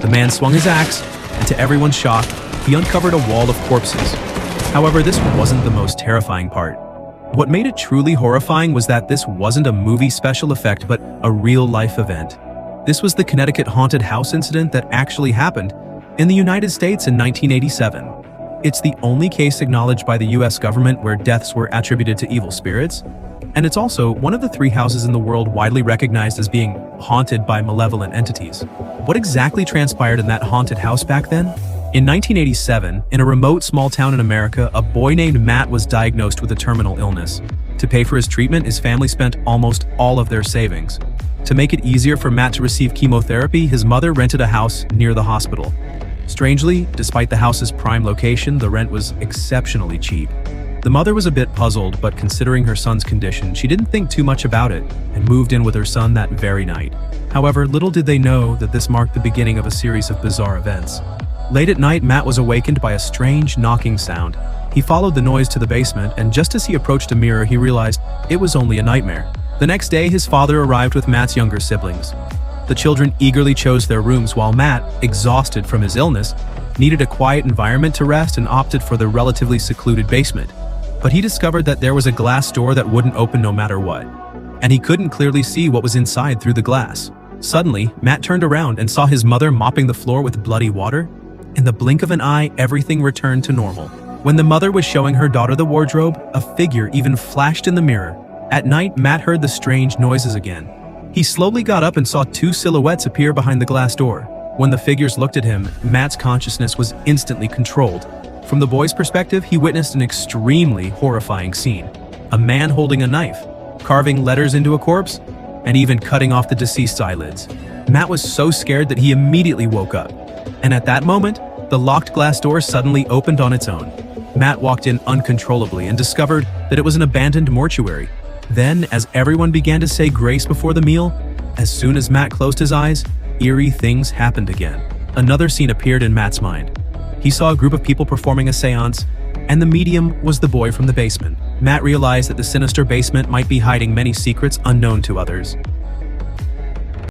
The man swung his axe, and to everyone's shock, he uncovered a wall of corpses. However, this wasn't the most terrifying part. What made it truly horrifying was that this wasn't a movie special effect but a real-life event. This was the Connecticut haunted house incident that actually happened in the United States in 1987. It's the only case acknowledged by the US government where deaths were attributed to evil spirits, and it's also one of the 3 houses in the world widely recognized as being haunted by malevolent entities. What exactly transpired in that haunted house back then? In 1987, in a remote small town in America, a boy named Matt was diagnosed with a terminal illness. To pay for his treatment, his family spent almost all of their savings. To make it easier for Matt to receive chemotherapy, his mother rented a house near the hospital. Strangely, despite the house's prime location, the rent was exceptionally cheap. The mother was a bit puzzled, but considering her son's condition, she didn't think too much about it and moved in with her son that very night. However, little did they know that this marked the beginning of a series of bizarre events. Late at night, Matt was awakened by a strange knocking sound. He followed the noise to the basement, and just as he approached a mirror, he realized it was only a nightmare. The next day, his father arrived with Matt's younger siblings. The children eagerly chose their rooms while Matt, exhausted from his illness, needed a quiet environment to rest and opted for the relatively secluded basement. But he discovered that there was a glass door that wouldn't open no matter what, and he couldn't clearly see what was inside through the glass. Suddenly, Matt turned around and saw his mother mopping the floor with bloody water. In the blink of an eye, everything returned to normal. When the mother was showing her daughter the wardrobe, a figure even flashed in the mirror. At night, Matt heard the strange noises again. He slowly got up and saw 2 silhouettes appear behind the glass door. When the figures looked at him, Matt's consciousness was instantly controlled. From the boy's perspective, he witnessed an extremely horrifying scene. A man holding a knife, carving letters into a corpse, and even cutting off the deceased's eyelids. Matt was so scared that he immediately woke up. And at that moment, the locked glass door suddenly opened on its own. Matt walked in uncontrollably and discovered that it was an abandoned mortuary. Then, as everyone began to say grace before the meal, as soon as Matt closed his eyes, eerie things happened again. Another scene appeared in Matt's mind. He saw a group of people performing a seance, and the medium was the boy from the basement. Matt realized that the sinister basement might be hiding many secrets unknown to others.